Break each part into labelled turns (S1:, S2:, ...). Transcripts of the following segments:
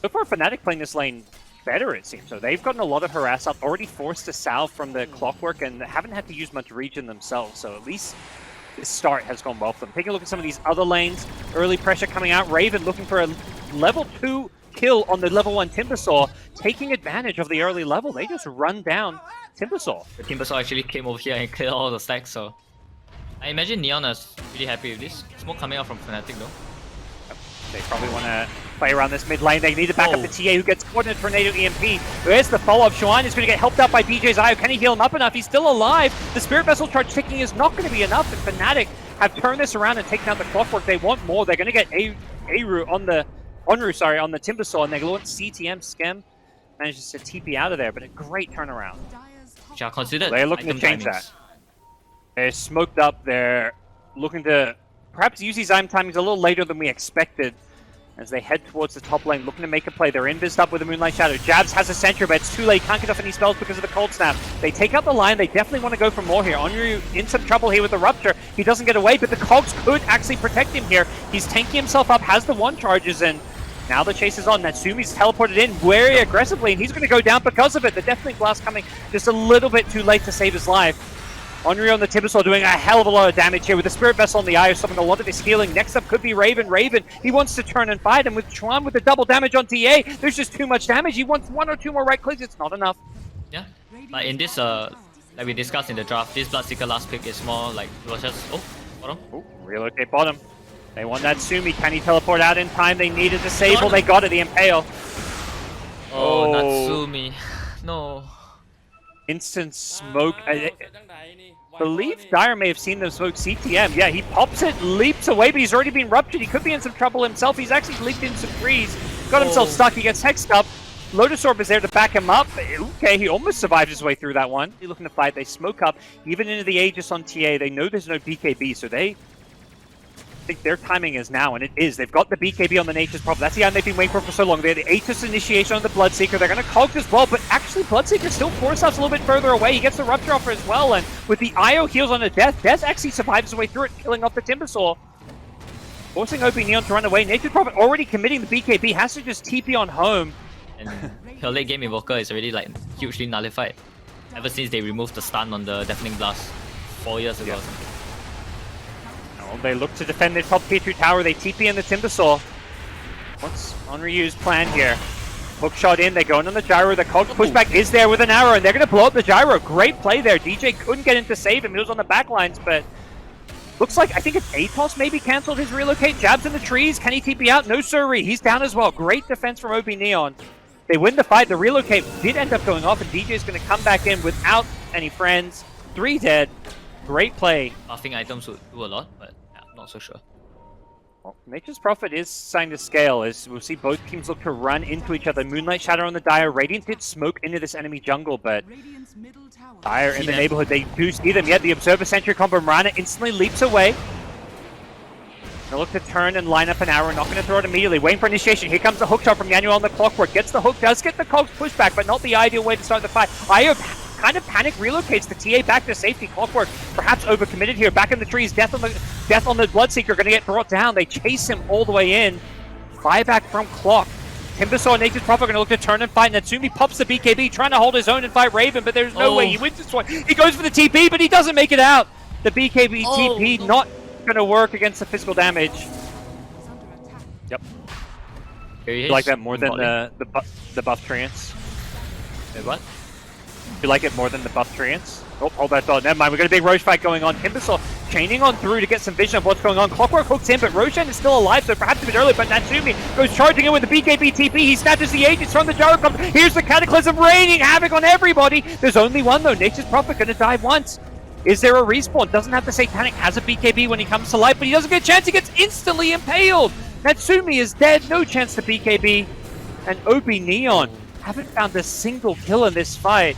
S1: So far, FNATIC playing this lane better, it seems. So they've gotten a lot of harass up, already forced a salve from the clockwork, and haven't had to use much regen themselves. So at least this start has gone well for them. Taking a look at some of these other lanes, early pressure coming out. Raven looking for a level 2 kill on the level 1 Timbersaw, taking advantage of the early level. They just run down Timbersaw.
S2: The Timbersaw actually came over here and cleared all the stacks, so I imagine Neon is really happy with this. Smoke coming out from FNATIC though.
S1: They probably want to play around this mid lane. They need to back up the TA, who gets caught in a tornado EMP. There's the follow-up. Xuan is going to get helped out by DJ's Io. Can he heal him up enough? He's still alive. The Spirit Vessel charge ticking is not going to be enough. And FNATIC have turned this around and taken out the clockwork. They want more. They're going to get Onru on the Timbersaw, and they want CTM. Skem manages to TP out of there, but a great turnaround.
S2: Which are considered
S1: They're looking to change that. They're smoked up. They're looking to perhaps use these item timings a little later than we expected as they head towards the top lane, looking to make a play. They're invised up with the Moonlight Shadow. Jabs has a sentry, but it's too late. Can't get off any spells because of the Cold Snap. They take out the line. They definitely want to go for more here. Onru in some trouble here with the Rupture. He doesn't get away, but the Cogs could actually protect him here. He's tanking himself up, has the 1 charges, and now the chase is on. Natsumi's teleported in very aggressively, and he's going to go down because of it. The Deafening Blast coming just a little bit too late to save his life. Onru on the Timbersaw doing a hell of a lot of damage here with the Spirit Vessel on the Eye, stopping a lot of his healing. Next up could be Raven. Raven, he wants to turn and fight, and with Xuan with the double damage on TA, there's just too much damage. He wants 1 or 2 more right clicks. It's not enough.
S2: Yeah, but in this, like we discussed in the draft, this Bloodseeker last pick is more like, it was just, bottom.
S1: Oh, relocate bottom. They want Natsumi. Can he teleport out in time? They need a disable. They got it, the Impale.
S2: Oh, Natsumi. No.
S1: Instant smoke. I believe Dire may have seen them smoke CTM. Yeah, he pops it, leaps away, but he's already been ruptured. He could be in some trouble himself. He's actually leaped in some trees. Got himself stuck. He gets hexed up. Lotus Orb is there to back him up. Okay, he almost survived his way through that one. They're looking to fight. They smoke up, even into the Aegis on TA. They know there's no BKB, so they think their timing is now, and it is. They've got the BKB on the Nature's Prophet. That's the item they've been waiting for so long. They had the Aegis initiation on the Bloodseeker. They're going to Cogs as well, but actually Bloodseeker still forces us a little bit further away. He gets the Rupture offer as well, and with the IO heals on the Death, Death actually survives his way through it, killing off the Timbersaw. Forcing OB.Neon to run away. Nature's Prophet already committing the BKB, has to just TP on home.
S2: And her late game Invoker is already like hugely nullified ever since they removed the stun on the Deafening Blast 4 years ago.
S1: Well, they look to defend their top tier 2 tower. They TP in the Timbersaw. What's Onryu's plan here? Hook shot in, they go in on the gyro. The Cog pushback is there with an arrow, and they're going to blow up the gyro. Great play there. DJ couldn't get in to save him. He was on the back lines, but looks like, I think it's Atos maybe canceled his relocate. Jabs in the trees. Can he TP out? No siree. He's down as well. Great defense from OB.Neon. They win the fight. The relocate did end up going off, and DJ is going to come back in without any friends. 3 dead. Great play.
S2: Buffing items would do a lot, but yeah, not so sure.
S1: Well, Nature's Prophet is starting to scale as we'll see both teams look to run into each other. Moonlight Shadow on the Dire. Radiant did smoke into this enemy jungle, but Dire in the neighborhood, they do see them. Yet the Observer Sentry combo, Mirana instantly leaps away. They'll look to turn and line up an arrow, not going to throw it immediately. Waiting for initiation. Here comes the hook shot from Yanuel on the Clockwork. Gets the hook, does get the Cogs pushback, but not the ideal way to start the fight. Io kind of panic relocates the TA back to safety. Clockwork perhaps overcommitted here. Back in the trees. Death on the Bloodseeker going to get brought down. They chase him all the way in. Buyback from Clock. Timbersaw and Nature's Prophet going to look to turn and fight. Natsumi pops the BKB, trying to hold his own and fight Raven, but there's no way he wins this one. He goes for the TP, but he doesn't make it out. The BKB TP not going to work against the physical damage. Yep. You like that more than the buff treants?
S2: Wait, what?
S1: You like it more than the buff treants? Oh, hold that thought. Never mind. We've got a big Roche fight going on. Timbersaw chaining on through to get some vision of what's going on. Clockwork hooks in, but Roshan is still alive, so perhaps a bit early. But Natsumi goes charging in with the BKB TP. He snatches the Aegis from the Gyro. Here's the Cataclysm raining havoc on everybody. There's only one, though. Nature's Prophet going to die once. Is there a respawn? Doesn't have to say Panic has a BKB when he comes to life, but he doesn't get a chance. He gets instantly impaled. Natsumi is dead. No chance to BKB. And OB.Neon haven't found a single kill in this fight.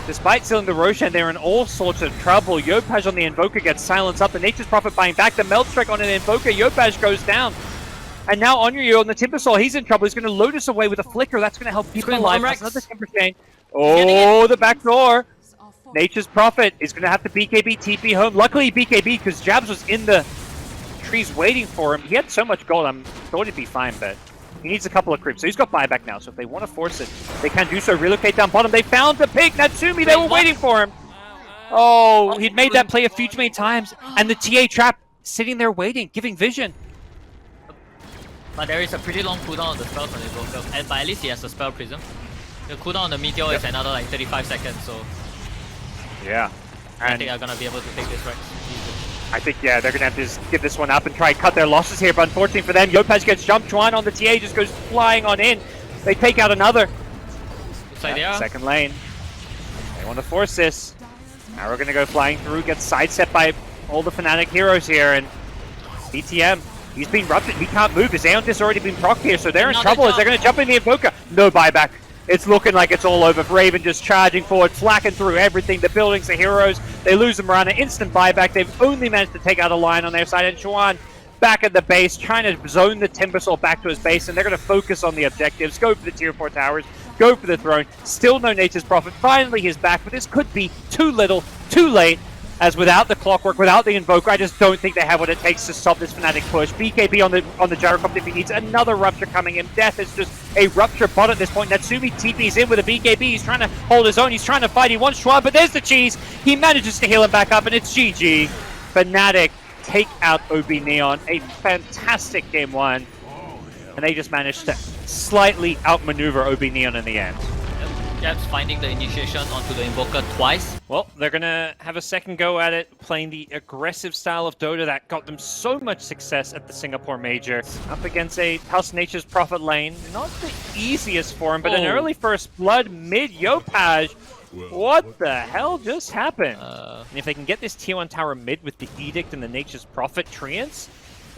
S1: Despite stealing the Roshan, they're in all sorts of trouble. Yopaj on the Invoker gets silenced up. The Nature's Prophet buying back. The Melt Strike on an Invoker. Yopaj goes down. And now Onryu on the Timbersaw, he's in trouble. He's going to Lotus away with a Flicker. That's going to help keep him alive. Another Timber Chain. Oh, the back door. Nature's Prophet is going to have to BKB TP home. Luckily BKB because Jabs was in the trees waiting for him. He had so much gold, I thought he'd be fine, but He needs a couple of creeps. So he's got buyback now. So if they want to force it, they can do so. Relocate down bottom. They found the pick. Natsumi, they were waiting for him. Oh, he'd made that play a few too many times. And the TA trap sitting there waiting, giving vision.
S2: But there is a pretty long cooldown on the spells on Invoker. But at least he has a spell prism. The cooldown on the Meteor is another like 35 seconds, so
S1: yeah.
S2: I think they're gonna be able to take this right.
S1: I think, yeah, they're going to have to give this one up and try and cut their losses here, but unfortunately for them, Yopaj gets jumped. Chuan on the TA just goes flying on in. They take out another. Second lane. They want to force this. Now we're going to go flying through, get sidestepped by all the Fnatic heroes here, and BTM, he's been ruptured. He can't move. His Aeon has already been procced here, so they're in trouble as they're going to jump in the Invoker. No buyback. It's looking like it's all over. Raven just charging forward, flacking through everything. The buildings, the heroes, they lose them around an instant buyback. They've only managed to take out a line on their side. And Chuan back at the base, trying to zone the Timbersaw back to his base. And they're going to focus on the objectives, go for the tier 4 towers, go for the throne. Still no Nature's Prophet. Finally he's back, but this could be too little, too late. As without the clockwork, without the Invoker, I just don't think they have what it takes to stop this Fnatic push. BKB on the gyrocopter if he needs another Rupture coming in. Death is just a Rupture bot at this point. Natsumi TP's in with a BKB. He's trying to hold his own. He's trying to fight. He wants Schwab, but there's the cheese. He manages to heal him back up, and it's GG. Fnatic take out OB.Neon. A fantastic game one. And they just managed to slightly outmaneuver OB.Neon in the end.
S2: Jabs finding the initiation onto the Invoker twice.
S1: Well, they're going to have a second go at it, playing the aggressive style of Dota that got them so much success at the Singapore Major. Up against a Tusk Nature's Prophet lane. Not the easiest for him, but an early first blood mid Yopaj. What the hell just happened? And if they can get this tier 1 tower mid with the Edict and the Nature's Prophet treants,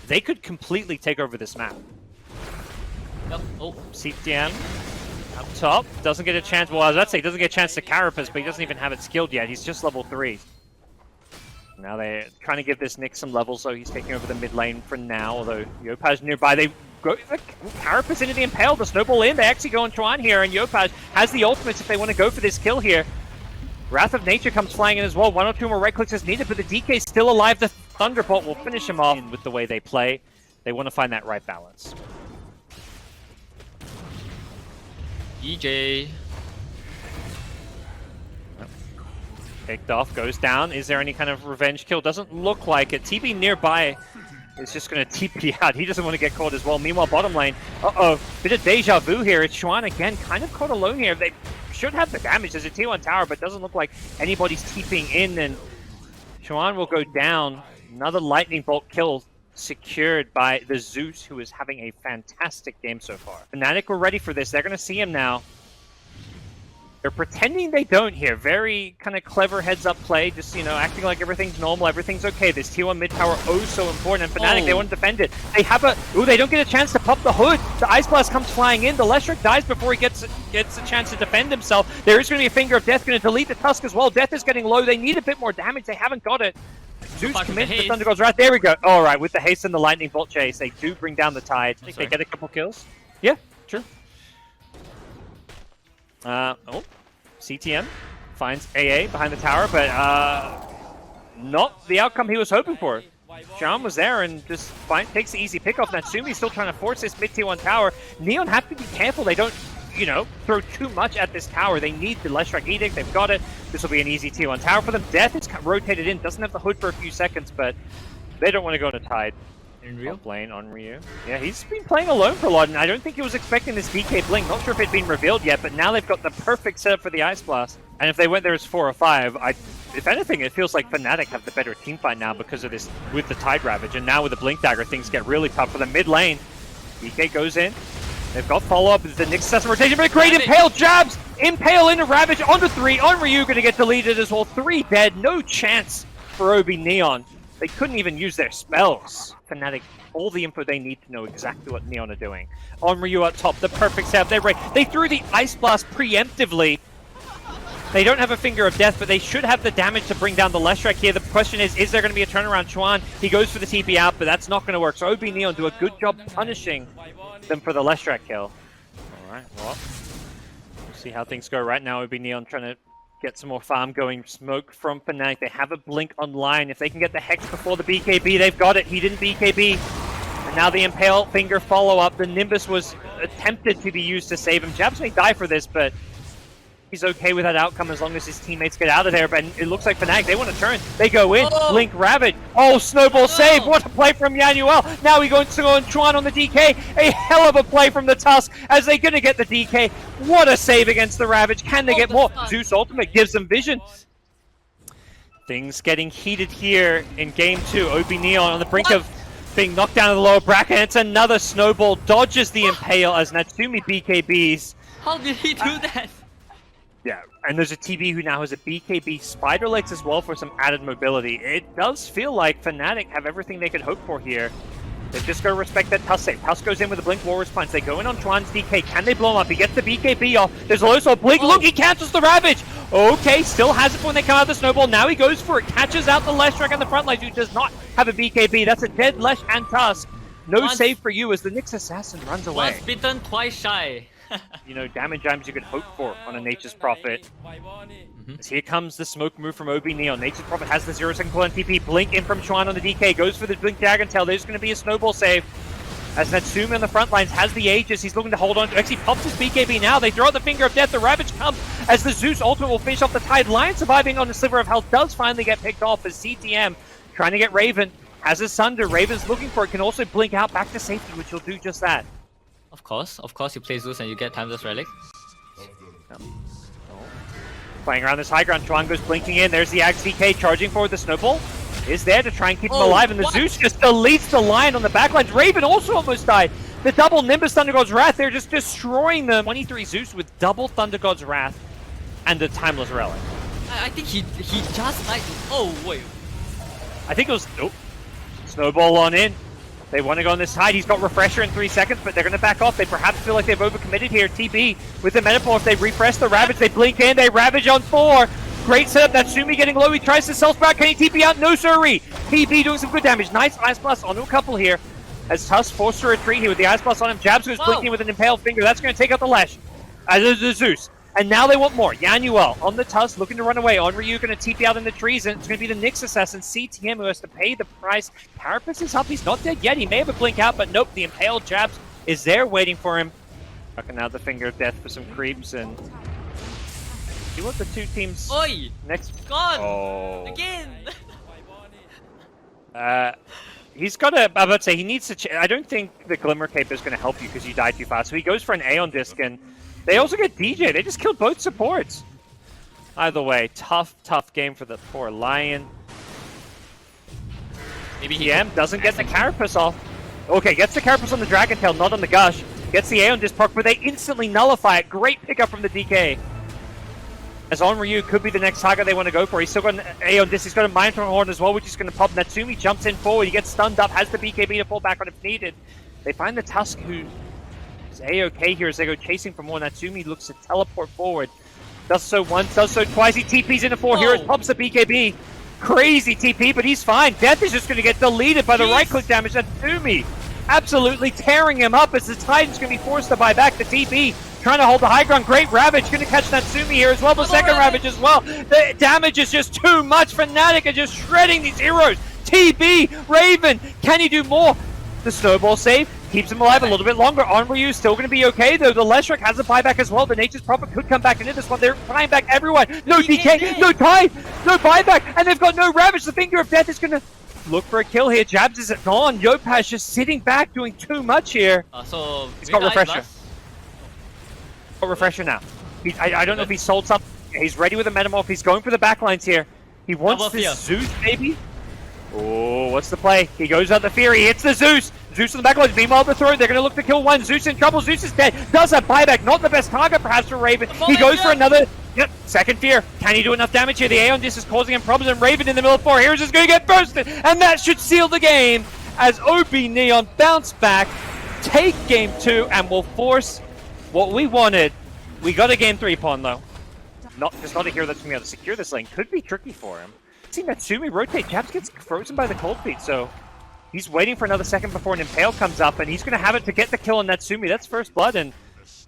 S1: they could completely take over this map.
S2: Yep. Oh,
S1: CTM. Up top, doesn't get a chance. Well, I was about to say, he doesn't get a chance to Carapace, but he doesn't even have it skilled yet. He's just level 3. Now they're trying to give this Nick some levels, so he's taking over the mid lane for now. Although Yopaj nearby, they go Carapace into the Impale, the snowball in. They actually go on Chuan here, and Yopaj has the ultimates if they want to go for this kill here. Wrath of Nature comes flying in as well. 1 or 2 more right clicks is needed, but the DK's still alive. The Thunderbolt will finish him off with the way they play. They want to find that right balance.
S2: EJ.
S1: Picked off, goes down. Is there any kind of revenge kill? Doesn't look like it. TB nearby is just going to TP out. He doesn't want to get caught as well. Meanwhile, bottom lane. Uh-oh. Bit of deja vu here. It's Chuan again, kind of caught alone here. They should have the damage. There's a tier 1 tower, but doesn't look like anybody's TPing in. And Chuan will go down. Another lightning bolt kill secured by the Zeus, who is having a fantastic game so far. Fnatic were ready for this. They're going to see him now. They're pretending they don't here. Very kind of clever heads-up play. Just, you know, acting like everything's normal, everything's okay. This tier 1 mid tower, oh so important. And Fnatic, they want to defend it. They have a... Ooh, they don't get a chance to pop the hood. The Ice Blast comes flying in. The Leshrac dies before he gets a chance to defend himself. There is going to be a Finger of Death, going to delete the Tusk as well. Death is getting low. They need a bit more damage. They haven't got it. Zeus commits the Thunder God's Wrath. There we go. All right, with the haste and the lightning bolt chase, they do bring down the tide. I think they get a couple kills. Yeah, sure. CTM finds AA behind the tower, but not the outcome he was hoping for. Sean was there and just takes the easy pick off. Natsumi's still trying to force this mid tier 1 tower. Neon have to be careful. They don't, you know, throw too much at this tower. They need the Leshrac Edict. They've got it. This will be an easy tier 1 tower for them. Death is rotated in. Doesn't have the hood for a few seconds, but they don't want to go on a tide.
S2: In real?
S1: Lane on Ryu. Yeah, he's been playing alone for a lot, and I don't think he was expecting this DK blink. Not sure if it'd been revealed yet, but now they've got the perfect setup for the Ice Blast. And if they went there as 4 or 5, if anything, it feels like Fnatic have the better team fight now because of this with the Tide Ravage. And now with the Blink Dagger, things get really tough for the mid lane. DK goes in. They've got follow-up. The Nyx assassin rotation, but a great Impale jabs! Impale into Ravage, onto 3, on Ryu, going to get deleted as well. 3 dead, no chance for OB.Neon. They couldn't even use their spells. Fnatic, all the info they need to know exactly what Neon are doing. On Ryu up top, the perfect setup. They threw the Ice Blast preemptively. They don't have a Finger of Death, but they should have the damage to bring down the Leshrac here. The question is there going to be a turnaround? Chuan, he goes for the TP out, but that's not going to work. So OB.Neon do a good job punishing them for the Leshrac kill. Alright, well, we'll see how things go right now. OB.Neon trying to get some more farm going. Smoke from Fnatic. They have a blink online. If they can get the Hex before the BKB, they've got it. He didn't BKB. And now the Impale Finger follow-up. The Nimbus was attempted to be used to save him. Jabs may die for this, but he's okay with that outcome as long as his teammates get out of there. But it looks like FNATIC, they want to turn. They go in. Blink Ravage. Oh, Snowball save. What a play from Yanuel. Now he goes to go on Chuan on the DK. A hell of a play from the Tusk as they're going to get the DK. What a save against the Ravage. Can they get more? Zeus Ultimate gives them vision. Things getting heated here in game 2. OB.Neon on the brink of being knocked down in the lower bracket. It's another Snowball. Dodges the Impale as Natsumi BKBs.
S2: How did he do that?
S1: Yeah, and there's a TB who now has a BKB Spider Legs as well for some added mobility. It does feel like FNATIC have everything they could hope for here. They've just got to respect that Tusk save. Tusk goes in with a Blink Warriors Punch. They go in on Chuan's DK. Can they blow him up? He gets the BKB off. There's also a Blink. Look, he cancels the Ravage. Okay, still has it when they come out of the Snowball. Now he goes for it. Catches out the Leshrac on the front line, who does not have a BKB. That's a dead Lesh and Tusk. No save for you as the Nyx Assassin runs away.
S2: Once bitten, twice shy.
S1: You know, damage items you could hope for on a Nature's Prophet. As here comes the smoke move from OB.Neon. Nature's Prophet has the 0-second cooldown TP. Blink in from Chuan on the DK. Goes for the Blink Dragon Tail. There's going to be a Snowball save. As Natsumi on the front lines has the Aegis. He's looking to hold on. Actually pops his BKB now. They throw out the Finger of Death. The Ravage comes as the Zeus Ultimate will finish off the Tide. Lion surviving on a sliver of health does finally get picked off as CTM trying to get Raven. Has a Sunder. Raven's looking for it. Can also blink out back to safety, which will do just that.
S2: Of course, you play Zeus and you get Timeless Relic.
S1: Playing around this high ground, Chuan goes blinking in. There's the Axe DK charging forward. The Snowball is there to try and keep him alive, and the Zeus just deletes the Lion on the backlines. Raven also almost died. The double Nimbus Thunder God's Wrath, they're just destroying them. 23 Zeus with double Thunder God's Wrath and a Timeless Relic.
S2: I think he just died. Oh, wait.
S1: I think it was... Oh. Snowball on in. They want to go on this side. He's got Refresher in 3 seconds, but they're going to back off. They perhaps feel like they've overcommitted here. TB with the Metapore. They refresh the Ravage. They blink in. They Ravage on 4. Great setup. Natsumi getting low. He tries to self-sprout. Can he TP out? No, sirree. TB doing some good damage. Nice Ice Blast onto a couple here. As Tusk forced to retreat here with the Ice Blast on him. Jabs goes blinking with an Impaled Finger. That's going to take out the Lesh. As the Zeus. And now they want more. Yanuel on the Tusk, looking to run away. On Ryu going to TP out in the trees, and it's going to be the Nyx Assassin, CTM, who has to pay the price. Carapace is up. He's not dead yet. He may have a blink out, but nope. The Impaled Jabs is there waiting for him. Fucking out the Finger of Death for some creeps, and see what the two teams next.
S2: God!
S1: Oh.
S2: Again!
S1: He's got to, I would say, he needs to, I don't think the Glimmer Cape is going to help you because you die too fast. So he goes for an Aeon Disc, and they also get DJ. They just killed both supports. Either way, tough game for the poor Lion.
S2: Maybe
S1: TM doesn't get the Carapace off. Okay, gets the Carapace on the Dragon Tail, not on the Gush. Gets the Aeon Disc proc, but they instantly nullify it. Great pickup from the DK. As on Ryu could be the next target they want to go for. He's still got an Aeon Disc. He's got a Mind Thrower Horn as well, which is going to pop. Natsumi jumps in forward. He gets stunned up, has the BKB to fall back on if needed. They find the Tusk, who is A-okay here as they go chasing for more. Natsumi looks to teleport forward. Does so once, does so twice. He TPs into 4 heroes, pops the BKB. Crazy TP, but he's fine. Death is just going to get deleted by the right-click damage. Natsumi absolutely tearing him up as the Titan's going to be forced to buy back the TP. Trying to hold the high ground. Great Ravage. Going to catch Natsumi here as well. The second Ravage as well. The damage is just too much. FNATIC are just shredding these heroes. TB, Raven. Can he do more? The Snowball save keeps him alive a little bit longer. On Ryu still going to be okay though. The Leshrac has a buyback as well. The Nature's Prophet could come back into this one. They're buying back everyone. No DK, no Tide, no buyback, and they've got no Ravage. The Finger of Death is going to look for a kill here. Jabs is gone. Yopaz just sitting back doing too much here.
S2: So
S1: he's got Refresher. Refresher now. I don't know if he sold something. He's ready with a Metamorph. He's going for the backlines here. He wants this Zeus, maybe? Oh, what's the play? He goes out the Fear. He hits the Zeus. Zeus on the backlines. Meanwhile, the throw. They're going to look to kill one. Zeus in trouble. Zeus is dead. Does a buyback. Not the best target, perhaps, for Raven. He goes for another. Yep, second Fear. Can he do enough damage here? The Aeon Disc is causing him problems, and Raven in the middle of 4 heroes is going to get bursted. And that should seal the game as OB.Neon bounce back, take game 2, and will force what we wanted. We got a game 3 pawn though. Not a hero that's going to be able to secure this lane. Could be tricky for him. See Natsumi rotate. Jabs gets frozen by the cold feet, so he's waiting for another second before an Impale comes up, and he's going to have it to get the kill on Natsumi. That's first blood, and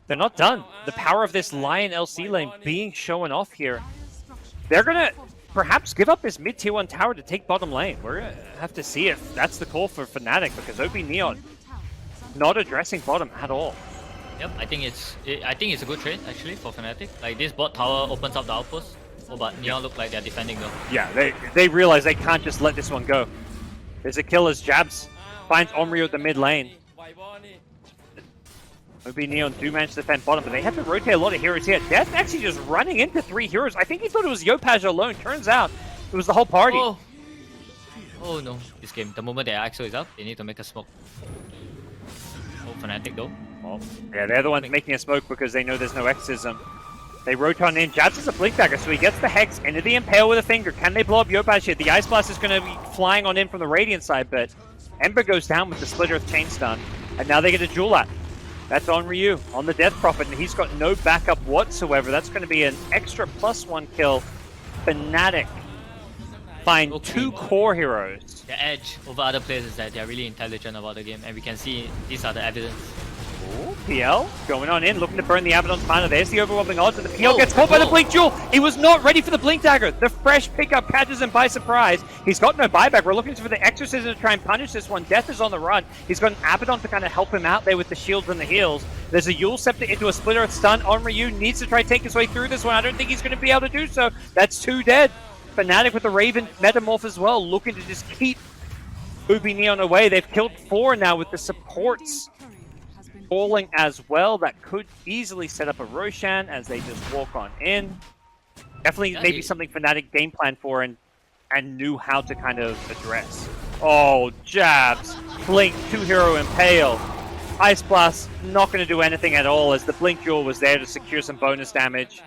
S1: they're not done. The power of this Lion LC lane being shown off here. They're going to perhaps give up his mid-tier 1 tower to take bottom lane. We're going to have to see if that's the call for FNATIC, because OB.Neon not addressing bottom at all.
S2: Yep, I think it's a good trade actually for FNATIC. Like this bot tower opens up the outpost. Oh, but Neon look like they're defending though.
S1: Yeah, they realize they can't just let this one go. There's a kill as Jabs finds Onryu at the mid lane. OB.Neon do manage to defend bottom, but they have to rotate a lot of heroes here. Death actually just running into 3 heroes. I think he thought it was Yopaj alone. Turns out it was the whole party.
S2: Oh no, this game. The moment their Axel is up, they need to make a smoke. Oh, FNATIC though.
S1: Well, yeah, they're the ones making a smoke because they know there's no exorcism. They rotate on in. Jabs is a blink dagger, so he gets the Hex into the Impale with a finger. Can they blow up Yopaj here? The Ice Blast is going to be flying on in from the Radiant side, but Ember goes down with the Split Earth Chain Stun, and now they get a Jewel at. That's Onryu on the Death Prophet, and he's got no backup whatsoever. That's going to be an extra +1 kill. FNATIC find 2 core heroes.
S2: The edge over other players is that they're really intelligent about the game, and we can see these are the evidence.
S1: Ooh, PL going on in, looking to burn the Abaddon's mana. There's the overwhelming odds, and the PL gets caught by the Blink Jewel. He was not ready for the Blink Dagger. The fresh pickup catches him by surprise. He's got no buyback. We're looking for the Exorcism to try and punish this one. Death is on the run. He's got an Abaddon to kind of help him out there with the shields and the heals. There's a Yule Scepter into a Split Earth stun. Onryu needs to try to take his way through this one. I don't think he's going to be able to do so. That's 2 dead. FNATIC with the Raven Metamorph as well, looking to just keep OB.Neon away. They've killed 4 now with the supports falling as well. That could easily set up a Roshan as they just walk on in. Definitely maybe something FNATIC game plan for and knew how to kind of address. Oh, Jabs, Blink, 2-hero Impale. Ice Blast not going to do anything at all as the Blink Jewel was there to secure some bonus damage.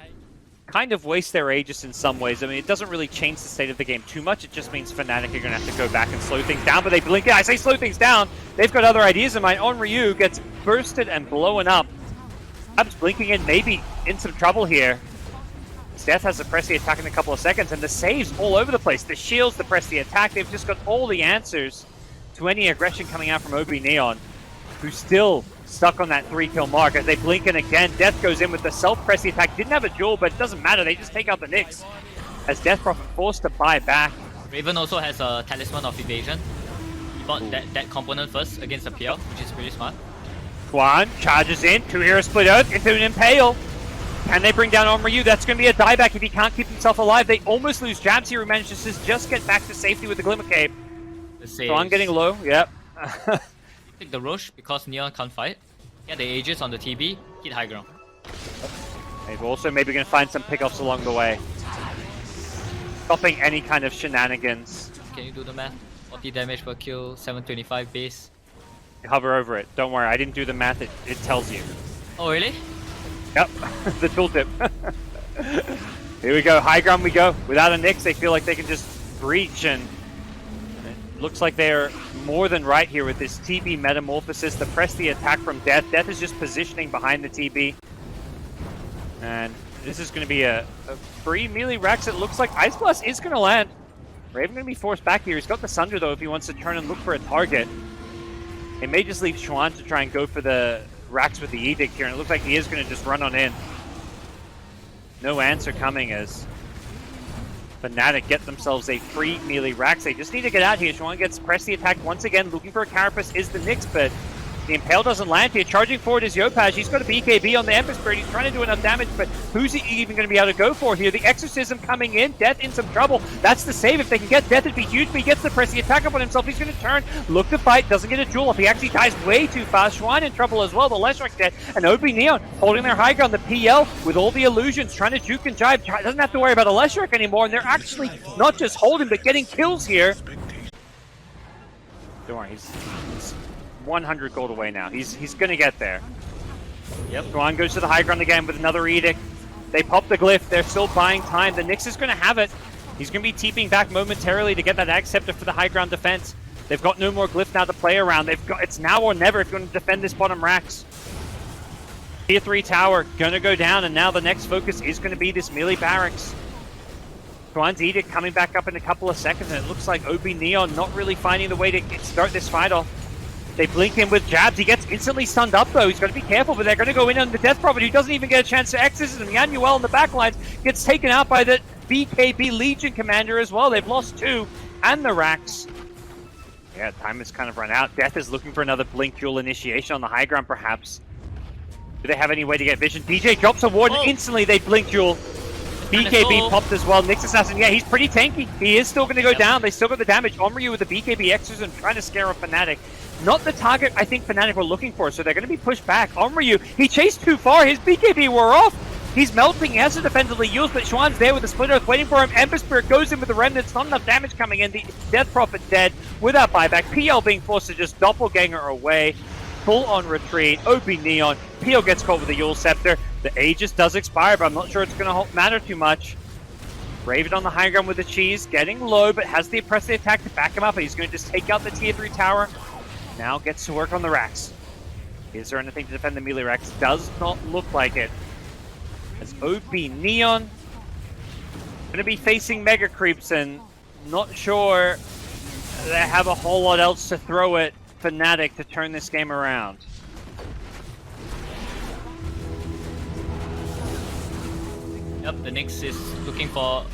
S1: Kind of waste their Aegis in some ways. I mean, it doesn't really change the state of the game too much. It just means FNATIC are going to have to go back and slow things down, but they blink. I say slow things down. They've got other ideas in mind. Onryu gets bursted and blown up. Jabs blinking in, maybe in some trouble here. Death has to press the attack in a couple of seconds, and the saves all over the place. The shields, the press the attack. They've just got all the answers to any aggression coming out from OB.Neon, who's still stuck on that 3-kill mark. As they blink in again, Death goes in with the self-press the attack. Didn't have a jewel, but it doesn't matter. They just take out the Nyx. As Death Prophet forced to buy back.
S2: Raven also has a Talisman of Evasion. He bought that component first against the PL, which is pretty smart.
S1: Quan charges in, 2-hero Split Earth into an Impale. Can they bring down Onryu? That's going to be a dieback if he can't keep himself alive. They almost lose Jabs here, who manages to just get back to safety with the Glimmer Cape. Quan getting low, yep.
S2: Take the Roche because Neon can't fight. Get the Aegis on the TB, hit high ground.
S1: They've also maybe going to find some pickoffs along the way. Stopping any kind of shenanigans.
S2: Can you do the math? 40 damage per kill, 725 base.
S1: Hover over it. Don't worry, I didn't do the math, it tells you.
S2: Oh really?
S1: Yep, the tooltip. Here we go, high ground we go. Without a Nyx, they feel like they can just breach, and it looks like they're more than right here with this TB Metamorphosis to press the attack from Death. Death is just positioning behind the TB. And this is going to be a free melee Rax. It looks like Ice Blast is going to land. Raven going to be forced back here. He's got the Sunder though if he wants to turn and look for a target. He may just leave Xuan to try and go for the Rax with the Edict here, and it looks like he is going to just run on in. No answer coming as FNATIC get themselves a free melee Rax. They just need to get out here. Xuan gets press the attack once again, looking for a Carapace is the Nyx, but the Impale doesn't land here. Charging forward is Yopaj. He's got a BKB on the Ember Spirit. He's trying to do enough damage, but who's he even going to be able to go for here? The Exorcism coming in. Death in some trouble. That's the save. If they can get Death, it'd be huge, but he gets the press the attack up on himself. He's going to turn, look to fight, doesn't get a jewel. If he actually dies way too fast, Xuan in trouble as well. The Leshrac dead, and OB.Neon holding their high ground. The PL with all the illusions, trying to juke and jive. Doesn't have to worry about a Leshrac anymore, and they're actually not just holding, but getting kills here. Don't worry, he's 100 gold away now. He's gonna get there. Yep, Xuan goes to the high ground again with another Edict. They pop the Glyph. They're still buying time. The Nyx is gonna have it. He's gonna be TPing back momentarily to get that Ag Scepter for the high ground defense. They've got no more Glyph now to play around. It's now or never if you're gonna defend this bottom Rax. Tier 3 tower gonna go down, and now the next focus is gonna be this melee barracks. Xuan's Edict coming back up in a couple of seconds, and it looks like OB.Neon not really finding the way to start this fight off. They blink him with jabs. He gets instantly stunned up though. He's got to be careful, but they're going to go in on the Death Prophet, who doesn't even get a chance to exorcism. Yanuel in the backlines gets taken out by the BKB Legion commander as well. They've lost 2 and the Rax. Yeah, time has kind of run out. Death is looking for another blink duel initiation on the high ground perhaps. Do they have any way to get vision? DJ drops a ward and instantly they blink duel. BKB popped as well. Nyx Assassin, yeah, he's pretty tanky. He is still going to go down. They still got the damage. Omryu with the BKB exorcism trying to scare off FNATIC. Not the target I think FNATIC were looking for, so they're going to be pushed back. Omryu, he chased too far. His BKB wore off. He's melting. He has to defensively use, but Xuan's there with the Split Earth waiting for him. Ember Spirit goes in with the Remnants. Not enough damage coming in. The Death Prophet dead without buyback. PL being forced to just doppelganger away. Full on retreat. OB.Neon. PL gets caught with the Yule Scepter. The Aegis does expire, but I'm not sure it's going to matter too much. Raven on the high ground with the cheese. Getting low, but has the oppressive attack to back him up. And he's going to just take out the tier 3 tower. Now gets to work on the Rax. Is there anything to defend the melee Rax? Does not look like it. As OB.Neon going to be facing Mega Creeps and not sure they have a whole lot else to throw at FNATIC to turn this game around.
S2: Yep, the Nyx is looking for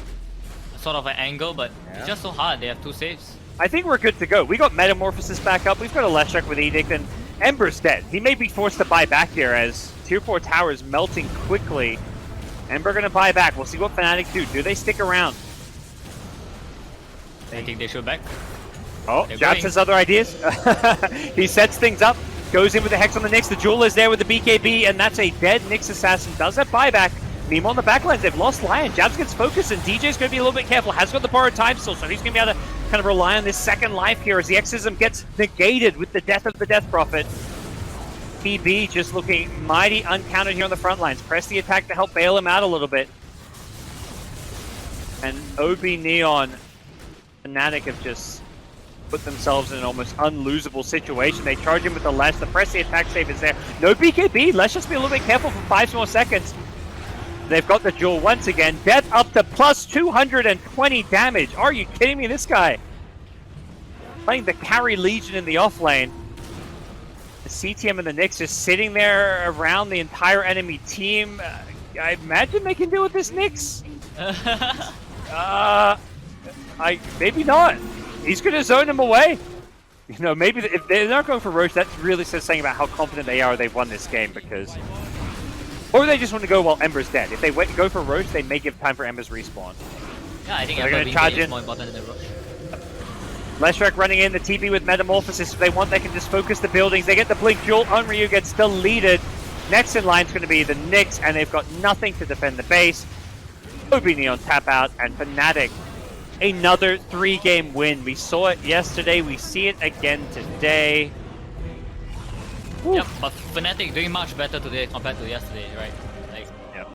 S2: sort of an angle, but it's just so hard. They have 2 saves.
S1: I think we're good to go. We got Metamorphosis back up. We've got a Leshek with Edict, and Ember's dead. He may be forced to buy back here as Tier 4 tower is melting quickly. Ember going to buy back. We'll see what FNATIC do. Do they stick around?
S2: I think they should back.
S1: Oh, Jabs has other ideas. He sets things up, goes in with the Hex on the Nyx. The Jewel is there with the BKB, and that's a dead Nyx Assassin. Does have buyback. Nemo on the backlines. They've lost Lion. Jabs gets focused, and DJ's going to be a little bit careful. Has got the borrowed time still, so he's going to be able to kind of rely on this second life here as the Exorcism gets negated with the death of the Death Prophet. PB just looking mighty uncounted here on the front lines. Press the attack to help bail him out a little bit. And OB.Neon, FNATIC have just put themselves in an almost unlosable situation. They charge him with the Lesh. The press the attack save is there. No BKB. Let's just be a little bit careful for 5 more seconds. They've got the Jewel once again. Death up to plus 220 damage. Are you kidding me? This guy playing the carry Legion in the off lane. The CTM and the Nyx just sitting there around the entire enemy team. I imagine they can deal with this Nyx. Maybe not. He's going to zone him away. You know, maybe if they're not going for Roche, that really says something about how confident they are they've won this game, because... Or they just want to go while Ember's dead. If they go for Roche, they may give time for Ember's respawn.
S2: Yeah, I think
S1: so they're going to charge in.
S2: More important than the Roche.
S1: Leshek running in, the TP with Metamorphosis. If they want, they can just focus the buildings. They get the Blink Jewel. Onryu gets deleted. Next in line is going to be the Nyx, and they've got nothing to defend the base. OB.Neon tap out, and FNATIC, another 3-game win. We saw it yesterday. We see it again today.
S2: Yep, but FNATIC doing much better today compared to yesterday, right? Like,